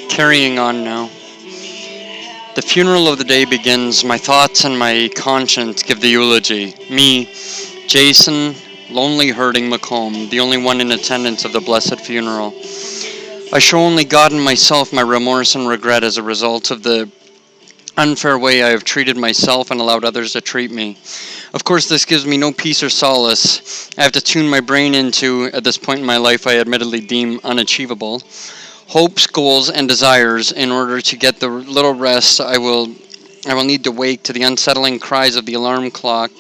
Carrying on now. The funeral of the day begins. My thoughts and my conscience give the eulogy. Me, Jason, lonely hurting Macomb, the only one in attendance of the blessed funeral. I show only God and myself my remorse and regret as a result of the unfair way I have treated myself and allowed others to treat me. Of course, this gives me no peace or solace. I have to tune my brain into, at this point in my life I admittedly deem unachievable, hopes, goals, and desires in order to get the little rest I will need to wake to the unsettling cries of the alarm clock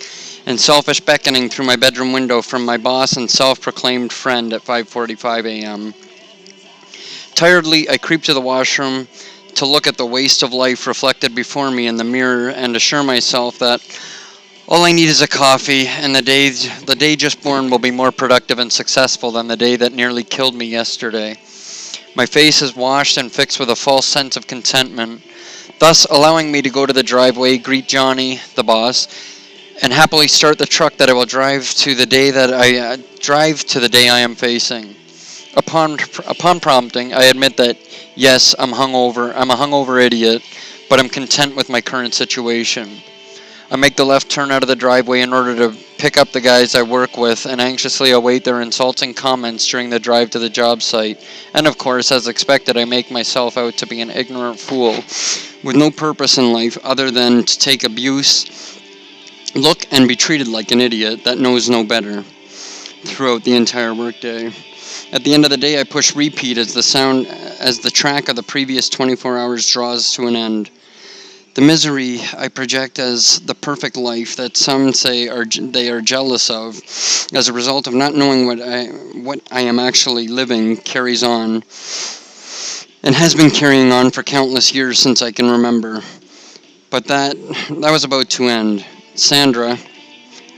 and selfish beckoning through my bedroom window from my boss and self-proclaimed friend at 5:45 a.m. Tiredly, I creep to the washroom to look at the waste of life reflected before me in the mirror and assure myself that all I need is a coffee, and the day just born will be more productive and successful than the day that nearly killed me yesterday. My face is washed and fixed with a false sense of contentment, thus allowing me to go to the driveway, greet Johnny, the boss, and happily start the truck that I will drive to the day I am facing. Upon prompting, I admit that yes, I'm hungover. I'm a hungover idiot, but I'm content with my current situation. I make the left turn out of the driveway in order to pick up the guys I work with and anxiously await their insulting comments during the drive to the job site. And of course, as expected, I make myself out to be an ignorant fool with no purpose in life other than to take abuse, look and be treated like an idiot that knows no better throughout the entire workday. At the end of the day, I push repeat as the track of the previous 24 hours draws to an end. The misery I project as the perfect life that some say they are jealous of, as a result of not knowing what I am actually living, carries on, and has been carrying on for countless years since I can remember. But that was about to end. Sandra,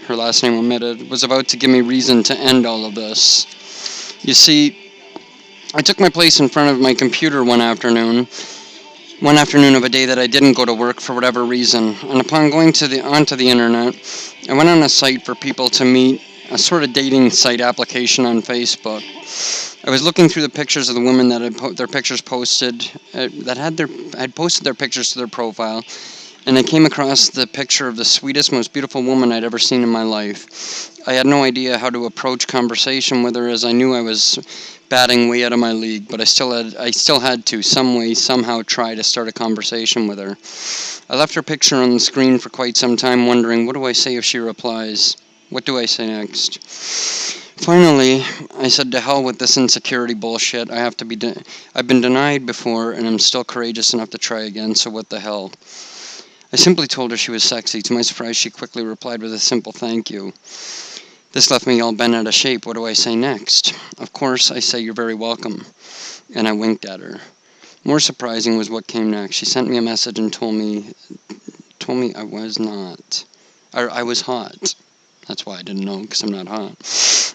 her last name omitted, was about to give me reason to end all of this. You see, I took my place in front of my computer one afternoon of a day that I didn't go to work for whatever reason, and upon going onto the internet, I went on a site for people to meet, a sort of dating site application on Facebook. I was looking through the pictures of the women that had their pictures posted, had posted their pictures to their profile, and I came across the picture of the sweetest, most beautiful woman I'd ever seen in my life. I had no idea how to approach conversation with her, as I knew I was batting way out of my league, but I still had to, some way, somehow try to start a conversation with her. I left her picture on the screen for quite some time, wondering, what do I say if she replies? What do I say next? Finally, I said, to hell with this insecurity bullshit. I've been denied before, and I'm still courageous enough to try again, so what the hell? I simply told her she was sexy. To my surprise, she quickly replied with a simple thank you. This left me all bent out of shape. What do I say next? Of course, I say, you're very welcome. And I winked at her. More surprising was what came next. She sent me a message and told me I was not. I was hot. That's why I didn't know, because I'm not hot.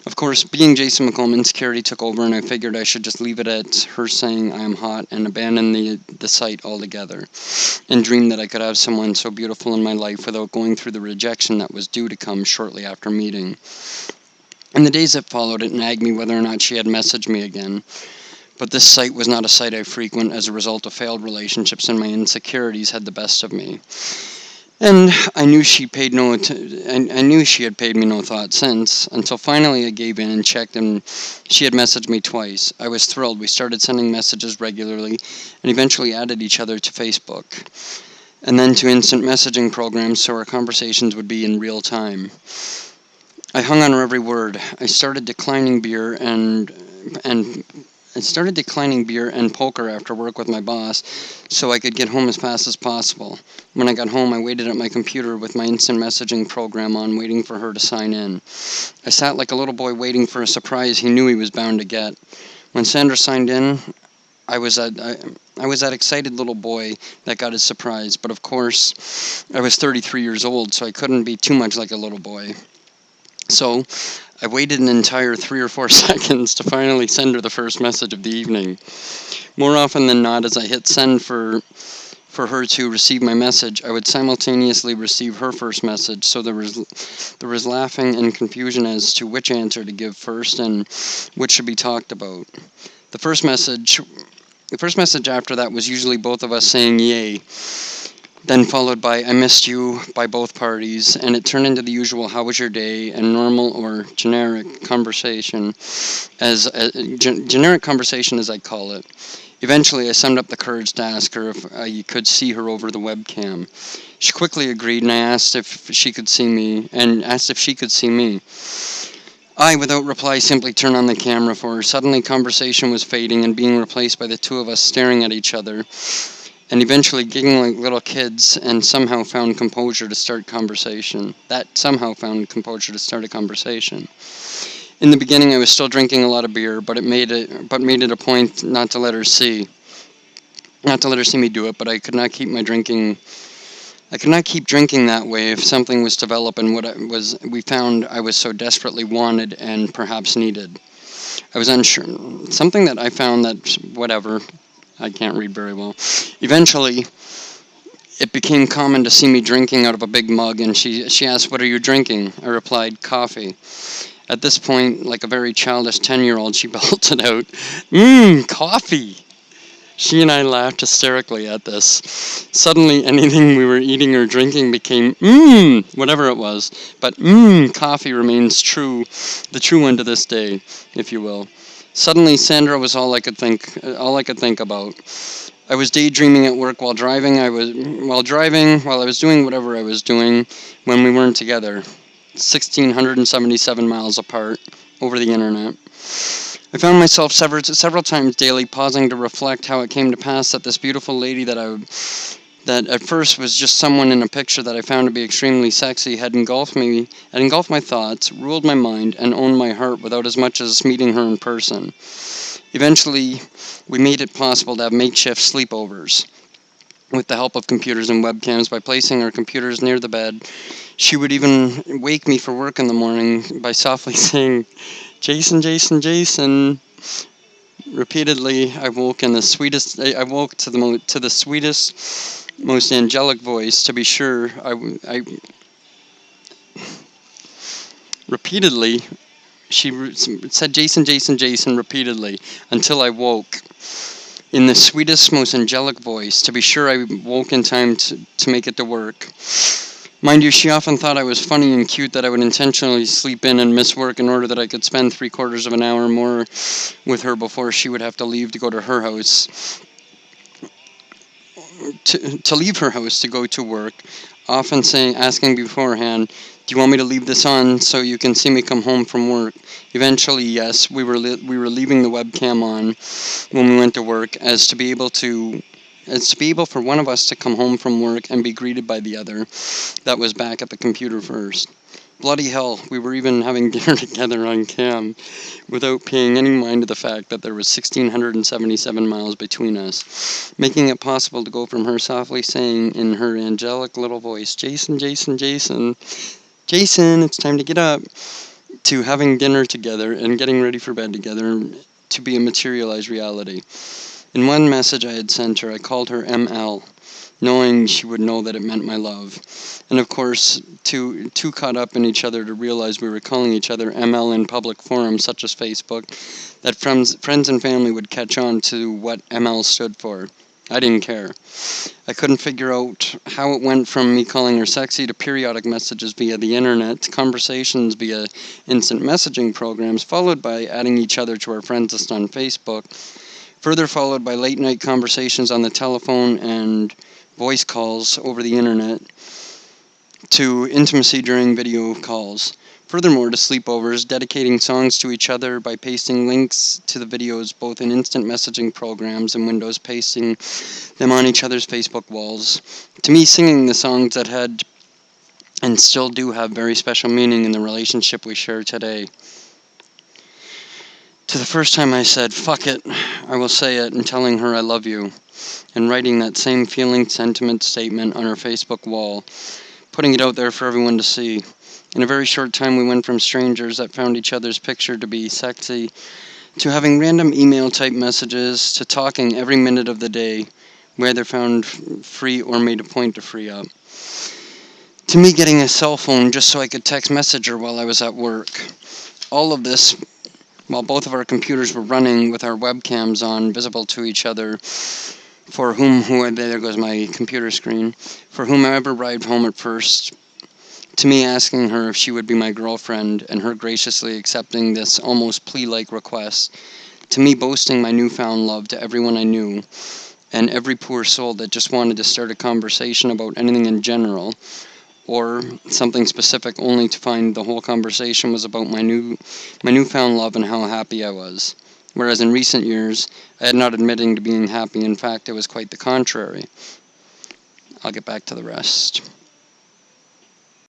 Of course, being Jason McComb, insecurity took over, and I figured I should just leave it at her saying I am hot and abandon the site altogether, and dream that I could have someone so beautiful in my life without going through the rejection that was due to come shortly after meeting. In the days that followed, it nagged me whether or not she had messaged me again. But this site was not a site I frequent as a result of failed relationships, and my insecurities had the best of me. And I knew she had paid me no thought since, until finally I gave in and checked, and she had messaged me twice. I was thrilled. We started sending messages regularly, and eventually added each other to Facebook, and then to instant messaging programs so our conversations would be in real time. I hung on her every word. I started declining beer and poker after work with my boss, so I could get home as fast as possible. When I got home, I waited at my computer with my instant messaging program on, waiting for her to sign in. I sat like a little boy waiting for a surprise he knew he was bound to get. When Sandra signed in, I was that excited little boy that got his surprise, but of course, I was 33 years old, so I couldn't be too much like a little boy. So, I waited an entire 3 or 4 seconds to finally send her the first message of the evening. More often than not, as I hit send for her to receive my message, I would simultaneously receive her first message, so there was laughing and confusion as to which answer to give first and which should be talked about. The first message The first message after that was usually both of us saying yay, then followed by I missed you by both parties, and it turned into the usual how was your day and normal or generic conversation, generic conversation as I call it. Eventually, I summed up the courage to ask her if I could see her over the webcam. She quickly agreed, and I asked if she could see me, I, without reply, simply turned on the camera for her. Suddenly, conversation was fading and being replaced by the two of us staring at each other, and eventually giggling like little kids, and somehow found composure to start conversation. A conversation. In the beginning, I was still drinking a lot of beer, but made it a point not to let her see me do it. But I could not keep drinking that way if something was developing we found I was so desperately wanted and perhaps needed. I was unsure. Something that I found that, whatever, I can't read very well. Eventually, it became common to see me drinking out of a big mug, and she asked, "What are you drinking?" I replied, "Coffee." At this point, like a very childish 10-year-old, she belted out, coffee!" She and I laughed hysterically at this. Suddenly, anything we were eating or drinking became, whatever it was. But, coffee remains the true one to this day, if you will. Suddenly, Sandra was all I could think about. I was daydreaming at work while I was doing whatever I was doing when we weren't together. 1,677 miles apart over the internet. I found myself several times daily pausing to reflect how it came to pass that this beautiful lady that at first was just someone in a picture that I found to be extremely sexy had engulfed my thoughts, ruled my mind, and owned my heart without as much as meeting her in person. Eventually, we made it possible to have makeshift sleepovers. With the help of computers and webcams, by placing our computers near the bed, she would even wake me for work in the morning by softly saying, "Jason, Jason, Jason." Repeatedly, I woke to the sweetest, most angelic voice. To be sure, repeatedly, she said, "Jason, Jason, Jason," repeatedly, until I woke. In the sweetest, most angelic voice. To be sure, I woke in time to make it to work. Mind you, she often thought I was funny and cute that I would intentionally sleep in and miss work in order that I could spend 3/4 of an hour more with her before she would have to leave to go to her house. To leave her house to go to work, often asking beforehand, "Do you want me to leave this on so you can see me come home from work?" Eventually, yes, we were leaving the webcam on when we went to work, as to be able for one of us to come home from work and be greeted by the other that was back at the computer first. Bloody hell, we were even having dinner together on cam without paying any mind to the fact that there was 1,677 miles between us, making it possible to go from her softly saying in her angelic little voice, "Jason, Jason, Jason, Jason, it's time to get up," to having dinner together and getting ready for bed together to be a materialized reality. In one message I had sent her, I called her ML, knowing she would know that it meant my love. And of course, too caught up in each other to realize we were calling each other ML in public forums such as Facebook, that friends and family would catch on to what ML stood for. I didn't care. I couldn't figure out how it went from me calling her sexy to periodic messages via the internet, to conversations via instant messaging programs, followed by adding each other to our friends list on Facebook, further followed by late night conversations on the telephone and voice calls over the internet, to intimacy during video calls. Furthermore, to sleepovers, dedicating songs to each other by pasting links to the videos both in instant messaging programs and Windows, pasting them on each other's Facebook walls. To me, singing the songs that had and still do have very special meaning in the relationship we share today. To the first time I said, "Fuck it, I will say it," and telling her I love you, and writing that same feeling sentiment statement on her Facebook wall, putting it out there for everyone to see. In a very short time, we went from strangers that found each other's picture to be sexy, to having random email-type messages, to talking every minute of the day, whether found free or made a point to free up. To me getting a cell phone just so I could text message her while I was at work. All of this while both of our computers were running with our webcams on, visible to each other, for there goes my computer screen, for whomever arrived home at first, to me asking her if she would be my girlfriend, and her graciously accepting this almost plea-like request, to me boasting my newfound love to everyone I knew, and every poor soul that just wanted to start a conversation about anything in general, or something specific, only to find the whole conversation was about my newfound love and how happy I was. Whereas in recent years, I had not admitting to being happy. In fact, it was quite the contrary. I'll get back to the rest.